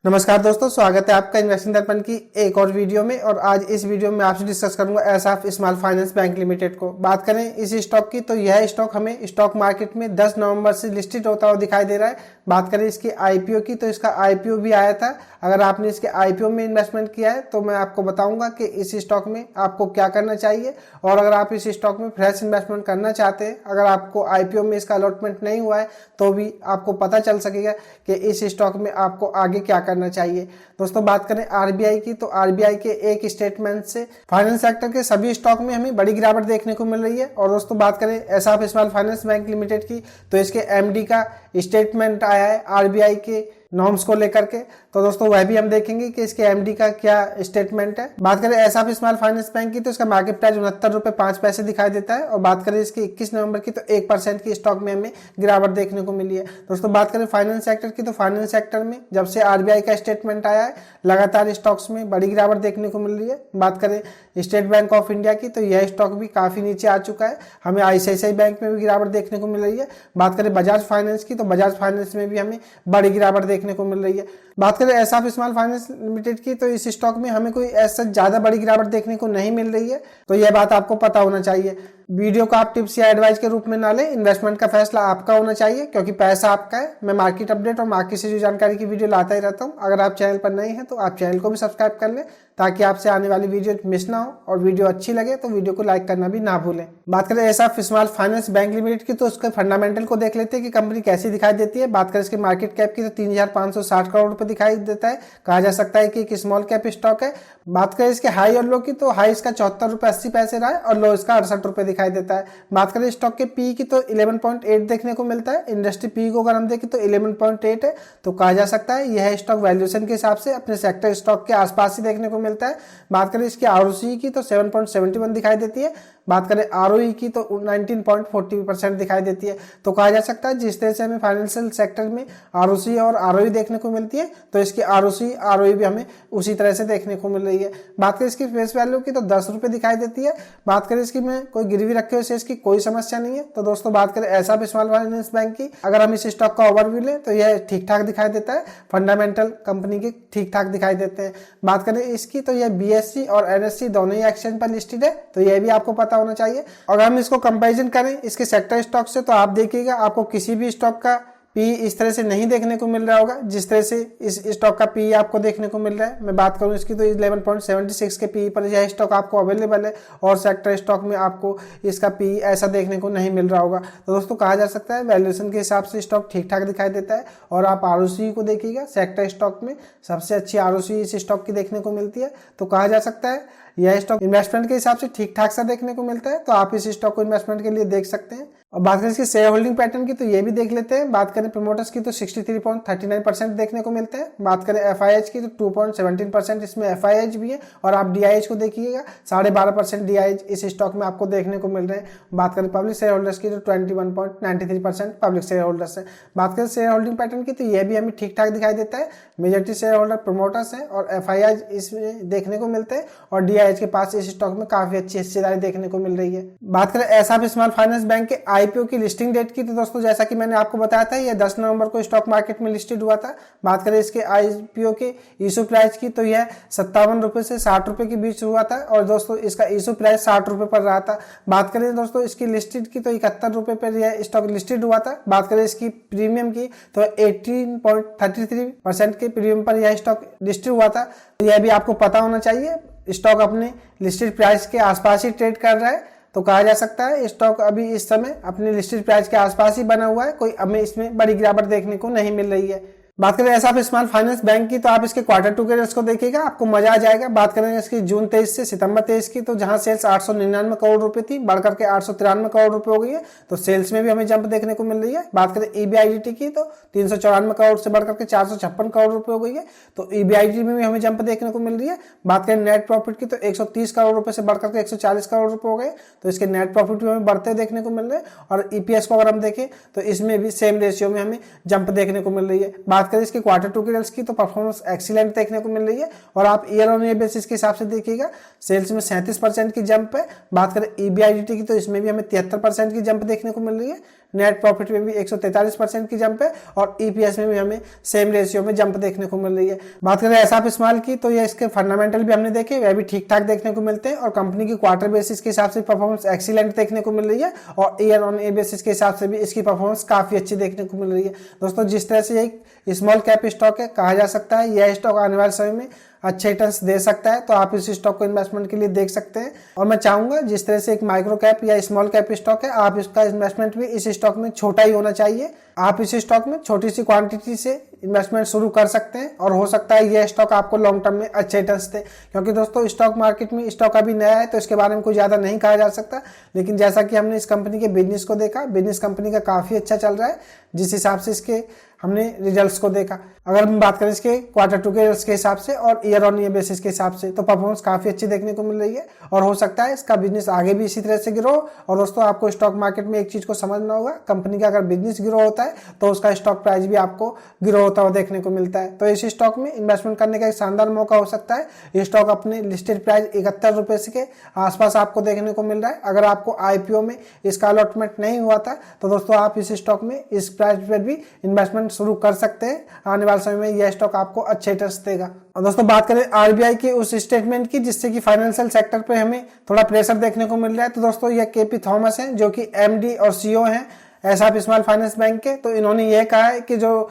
नमस्कार दोस्तों, स्वागत है आपका इन्वेस्टिंग दर्पण की एक और वीडियो में। और आज इस वीडियो में आपसे डिस्कस करूंगा SF small finance bank limited को। बात करें इस स्टॉक की तो यह स्टॉक हमें स्टॉक मार्केट में 10 नवंबर से लिस्टेड होता हुआ दिखाई दे रहा है। बात करें इसकी आईपीओ की तो इसका आईपीओ भी आया था। अगर आपने इसके आईपीओ में इन्वेस्टमेंट किया है तो मैं आपको बताऊंगा कि इस स्टॉक में आपको क्या करना चाहिए। और अगर आप इस स्टॉक में फ्रेश इन्वेस्टमेंट करना चाहते हैं, अगर आपको आईपीओ में इसका अलॉटमेंट नहीं हुआ है तो भी आपको पता चल सकेगा कि इस स्टॉक में आपको आगे क्या करना चाहिए। दोस्तों बात करें आरबीआई की तो आरबीआई के एक स्टेटमेंट से फाइनेंस सेक्टर के सभी स्टॉक में हमें बड़ी गिरावट देखने को मिल रही है। और दोस्तों बात करें SF small finance bank limited की तो इसके एमडी का स्टेटमेंट आया है आरबीआई के नॉर्म्स को लेकर के। तो दोस्तों वह भी हम देखेंगे कि इसके एमडी का क्या स्टेटमेंट है। बात करें एसएफ स्मॉल फाइनेंस बैंक की तो इसका मार्केट प्राइस 69 रुपए 5 पैसे दिखाई देता है। और बात करें इसकी 21 नवंबर की तो 1% की स्टॉक में हमें गिरावट देखने को मिली है। दोस्तों बात करें फाइनेंस सेक्टर की तो फाइनेंस सेक्टर में जब से आरबीआई का स्टेटमेंट आया है लगातार स्टॉक्स में बड़ी गिरावट देखने को मिल रही है। बात करें स्टेट बैंक ऑफ इंडिया की तो यह स्टॉक भी काफी नीचे आ चुका है। हमें आईसीआईसीआई बैंक में भी गिरावट देखने को मिल रही है। बात करें बजाज फाइनेंस की तो बजाज फाइनेंस में भी हमें बड़ी गिरावट देखने को मिल रही है। बात करें एसएफ स्मॉल फाइनेंस लिमिटेड की तो इस स्टॉक में हमें कोई ऐसा ज्यादा बड़ी गिरावट देखने को नहीं मिल रही है। तो यह बात आपको पता होना चाहिए। वीडियो को आप टिप्स या एडवाइस के रूप में ना लें, इन्वेस्टमेंट का फैसला आपका होना चाहिए क्योंकि पैसा आपका है। मैं मार्केट अपडेट और मार्केट से जो जानकारी की वीडियो लाता ही रहता हूं। अगर आप चैनल पर नए हैं तो आप चैनल को भी सब्सक्राइब कर लें ताकि आपसे आने वाली वीडियो मिस ना हो। और वीडियो अच्छी लगे तो वीडियो को लाइक करना भी ना भूलें। बात करें SF small finance bank limited की तो उसके फंडामेंटल को देख लेते हैं कि कंपनी कैसी दिखाई देती है। बात करें इसके मार्केट कैप की तो 3560 करोड़ रुपए दिखाई देता है। कहा जा सकता है कि एक स्मॉल कैप स्टॉक है। बात करें इसके हाई और लो की तो हाई इसका 74 रुपए 80 पैसे रहा है और लो इसका 68 रुपए दिखाई देता है। बात करें स्टॉक के पी की तो 11.8 देखने को मिलता है। इंडस्ट्री पी को अगर हम देखें तो 11.8 है। तो कहा जा सकता है यह स्टॉक वैल्यूएशन के हिसाब से अपने सेक्टर स्टॉक के आसपास ही देखने को मिलता है। बात करें इसकी आरओसी की तो 7.71 दिखाई देती है। बात करें आरओई की तो 19.40% दिखाई देती है। तो कहा जा सकता है जिस तरह से हमें फाइनेंशियल सेक्टर में आरओसी और आरओई देखने को मिलती है तो इसकी आरओसी आरओई भी हमें उसी तरह से देखने को मिल रही है। बात करें इसकी फेस वैल्यू की तो 10 रुपए दिखाई देती है। बात करें इसकी में कोई गिरवी रखे हुए शेष की कोई समस्या नहीं है। तो दोस्तों बात करें एसएफ स्मॉल फाइनेंस बैंक की, अगर हम इस स्टॉक का ओवरव्यू लें तो यह ठीक ठाक दिखाई देता है। फंडामेंटल कंपनी के ठीक ठाक दिखाई देते हैं। बात करें इसकी तो यह बीएससी और एनएससी दोनों ही एक्सचेंज पर लिस्टेड है। तो यह भी आपको पता होना चाहिए। अगर हम इसको कंपैरिजन करें इसके सेक्टर स्टॉक से तो आप देखिएगा आपको किसी भी स्टॉक का पी इस तरह से नहीं देखने को मिल रहा होगा जिस तरह से इस स्टॉक का पी आपको देखने को मिल रहा है। मैं बात करूं इसकी तो 11.76 के पी पर यह स्टॉक आपको अवेलेबल है और सेक्टर स्टॉक में आपको इसका पी ऐसा देखने को नहीं मिल रहा होगा। तो दोस्तों कहा जा सकता है वैल्यूएशन के हिसाब से स्टॉक ठीक ठाक दिखाई देता है। और आप आरओसी को देखिएगा, सेक्टर स्टॉक में सबसे अच्छी आरओसी इस स्टॉक की देखने को मिलती है। तो कहा जा सकता है यह स्टॉक इन्वेस्टमेंट के हिसाब से ठीक ठाक सा देखने को मिलता है। तो आप इस स्टॉक को इन्वेस्टमेंट के लिए देख सकते हैं। और बात करें इसकी शेयर होल्डिंग पैटर्न की तो ये भी देख लेते हैं। बात करें प्रमोटर्स की तो 63.39% देखने को मिलते हैं। बात करें एफआईएच की तो 2.17% इसमें एफआईएच भी है। और आप डीआईएच को देखिएगा 12.5% डीआईएच इस स्टॉक में आपको देखने को मिल रहे हैं। बात करें पब्लिक शेयर होल्डर्स की तो 21.93% पब्लिक शेयर होल्डर्स है। बात करें शेयर होल्डिंग पैटर्न की तो यह भी हमें ठीक ठाक दिखाई देता है। मेजॉरिटी शेयर होल्डर प्रमोटर्स है और एफआईएच इसमें देखने को मिलते हैं। और डीआईएच के पास इस स्टॉक में काफी अच्छी हिस्सेदारी देखने को मिल रही है। बात करें एसएफ स्मॉल फाइनेंस बैंक के आईपीओ की लिस्टिंग डेट की तो दोस्तों जैसा कि मैंने आपको बताया था यह 10 नवंबर को स्टॉक मार्केट में लिस्टेड हुआ था। बात करें इसके आईपीओ के इशू प्राइस की तो यह 57 रुपए से 60 रुपए के बीच हुआ था। और दोस्तों इसका इशू प्राइस 60 रुपए पर रहा था। बात करें दोस्तों इसकी लिस्टेड की तो 71 रुपए पर यह स्टॉक लिस्टेड हुआ था। बात करें इसकी प्रीमियम की तो 18.33% के प्रीमियम पर यह स्टॉक लिस्टेड हुआ था। तो यह भी आपको पता होना चाहिए स्टॉक अपने लिस्टेड प्राइस के आसपास ही ट्रेड कर रहा है। तो कहा जा सकता है स्टॉक अभी इस समय अपने लिस्टेड प्राइस के आसपास ही बना हुआ है। कोई हमें इसमें बड़ी गिरावट देखने को नहीं मिल रही है। बात करें एसएफ स्मॉल फाइनेंस बैंक की तो आप इसके क्वार्टर टू के रेट्स को देखिएगा आपको मजा आ जाएगा। बात करेंगे इसकी जून 23 से सितंबर 23 की तो जहां सेल्स 899 करोड़ रुपए थी बढ़कर के 893 करोड़ रुपए हो गई है। तो सेल्स में भी हमें जंप देखने को मिल रही है। बात करें ईबीआईडीटी की तो 394 करोड़ से बढ़कर के 456 करोड़ रुपए हो गई है। तो ईबीआईडीटी में भी हमें जंप देखने को मिल रही है। बात करें नेट प्रॉफिट की तो 130 करोड़ रुपए से बढ़कर के 140 करोड़ रुपए हो गए। तो इसके नेट प्रॉफिट भी हमें बढ़ते देखने को मिल रहे हैं। और ईपीएस को अगर हम देखें तो इसमें भी सेम रेशियो में हमें जंप देखने को मिल रही है। बात करें इसके क्वार्टर टू की तो परफॉर्मेंस एक्सीलेंट देखने को मिल रही है। और आप ईयर ऑन ईयर बेसिस के हिसाब से देखिएगा सेल्स में 37% की जंप है। बात करें ईबीआईडीटी की तो इसमें भी हमें 73% की जंप देखने को मिल रही है। नेट प्रॉफिट में भी 143% की जंप है और ईपीएस में भी हमें सेम रेशियो में जंप देखने को मिल रही है। बात करें एसएएफ स्मॉल की तो ये इसके फंडामेंटल भी हमने देखे, वह भी ठीक ठाक देखने को मिलते हैं और कंपनी की क्वार्टर बेसिस के हिसाब से परफॉर्मेंस एक्सीलेंट देखने को मिल रही है और ईयर ऑन ईयर बेसिस के हिसाब से भी इसकी परफॉर्मेंस काफी अच्छी देखने को मिल रही है। दोस्तों जिस तरह से एक स्मॉल कैप स्टॉक है, कहा जा सकता है यह स्टॉक आने वाले समय में अच्छे रिटर्न्स दे सकता है, तो आप इस स्टॉक को इन्वेस्टमेंट के लिए देख सकते हैं। और मैं चाहूंगा जिस तरह से एक माइक्रो कैप या स्मॉल कैप स्टॉक है, आप इसका इन्वेस्टमेंट भी इस स्टॉक में छोटा ही होना चाहिए। आप इस स्टॉक में छोटी सी क्वांटिटी से इन्वेस्टमेंट शुरू कर सकते हैं और हो सकता है यह स्टॉक आपको लॉन्ग टर्म में अच्छे रिटर्न्स दे, क्योंकि दोस्तों स्टॉक मार्केट में स्टॉक अभी नया है तो इसके बारे में कुछ ज्यादा नहीं कहा जा सकता। लेकिन जैसा कि हमने इस कंपनी के बिजनेस को देखा, बिजनेस कंपनी का काफी अच्छा चल रहा है, जिस हिसाब से इसके हमने रिजल्ट्स को देखा। अगर हम बात करें इसके क्वार्टर 2 के रिजल्ट्स के हिसाब से और ईयर ऑन ईयर बेसिस के हिसाब से, तो परफॉर्मेंस काफी अच्छी देखने को मिल रही है और हो सकता है इसका बिजनेस आगे भी इसी तरह से ग्रो। और दोस्तों आपको स्टॉक मार्केट में एक चीज को समझना होगा, कंपनी का अगर बिजनेस ग्रो होता है तो उसका स्टॉक प्राइस भी आपको ग्रो होता हुआ देखने को मिलता है। तो इस स्टॉक में इन्वेस्टमेंट करने का एक शानदार मौका हो सकता है। ये स्टॉक अपने लिस्टेड प्राइस 71 रुपए के आसपास आपको देखने को मिल रहा है। अगर आपको आईपीओ में इसका अलॉटमेंट नहीं हुआ था तो दोस्तों आप इस स्टॉक में इस प्राइस पर भी इन्वेस्टमेंट शुरू कर सकते हैं। आने वाले समय में यह स्टॉक आपको अच्छे रिटर्न्स देगा। और दोस्तों बात करें आरबीआई की उस स्टेटमेंट की जिससे कि फाइनेंशियल सेक्टर पे हमें थोड़ा प्रेशर देखने को मिल रहा है, तो दोस्तों यह केपी थॉमस हैं जो कि एमडी और सीईओ हैं एसएएफ स्मॉल फाइनेंस बैंक के। तो इन्होंने यह कहा है कि जो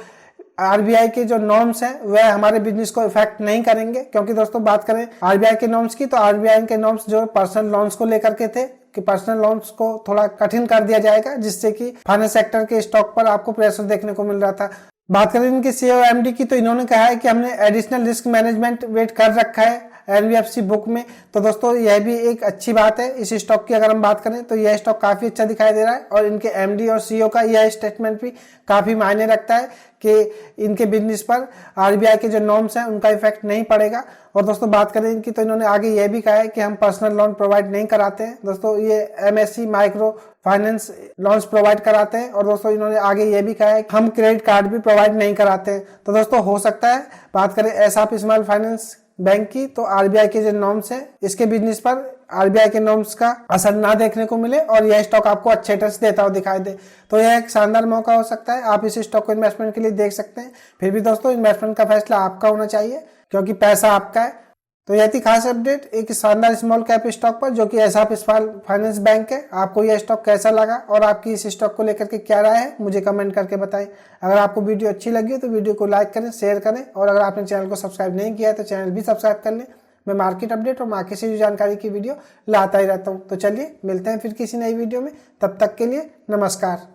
आरबीआई के जो नॉर्म्स हैं वह हमारे बिजनेस को इफेक्ट नहीं करेंगे, क्योंकि दोस्तों बात करें आरबीआई के नॉर्म्स की तो आरबीआई के नॉर्म्स जो पर्सनल लोन्स को लेकर के थे कि पर्सनल लोन्स को थोड़ा कठिन कर दिया जाएगा, जिससे कि फाइनेंस सेक्टर के स्टॉक पर आपको प्रेशर देखने को मिल रहा था। बात करें इनके सीईओ एमडी की तो इन्होंने कहा है कि हमने एडिशनल रिस्क मैनेजमेंट वेट कर रखा है एनबीएफसी बुक में। तो दोस्तों यह भी एक अच्छी बात है इस स्टॉक की। अगर हम बात करें तो यह स्टॉक काफी अच्छा दिखाई दे रहा है और इनके एमडी और सीईओ का यह स्टेटमेंट भी काफी मायने रखता है कि इनके बिजनेस पर आरबीआई के जो नॉर्म्स हैं उनका इफेक्ट नहीं पड़ेगा। और दोस्तों बात करें इनकी तो इन्होंने आगे यह भी कहा है कि हम पर्सनल लोन प्रोवाइड नहीं कराते हैं। दोस्तों ये MSc micro finance loans provide कराते हैं और दोस्तों इन्होंने आगे यह भी कहा है कि हम क्रेडिट कार्ड भी प्रोवाइड नहीं कराते हैं। तो दोस्तों हो सकता है बात करें एसएएफ स्मॉल फाइनेंस बैंक की तो आरबीआई के जो नॉर्म्स है इसके बिजनेस पर आरबीआई के नॉर्म्स का असर ना देखने को मिले और यह स्टॉक आपको अच्छे रिटर्न्स देता हुआ दिखाई दे, तो यह एक शानदार मौका हो सकता है। आप इस स्टॉक को इन्वेस्टमेंट के लिए देख सकते हैं। फिर भी दोस्तों इन्वेस्टमेंट का फैसला आपका होना चाहिए, क्योंकि पैसा आपका है। तो यह थी खास अपडेट एक शानदार स्मॉल कैप स्टॉक पर जो कि एसएएफ स्मॉल फाइनेंस बैंक है। आपको यह स्टॉक कैसा लगा और आपकी इस स्टॉक को लेकर के क्या राय है मुझे कमेंट करके बताएं। अगर आपको वीडियो अच्छी लगी तो वीडियो को लाइक करें, शेयर करें और अगर आपने चैनल को सब्सक्राइब नहीं किया है तो चैनल भी सब्सक्राइब कर लें। मैं मार्केट अपडेट और मार्केट से जो जानकारी की वीडियो लाता ही रहता हूँ। तो चलिए मिलते हैं फिर किसी नई वीडियो में, तब तक के लिए नमस्कार।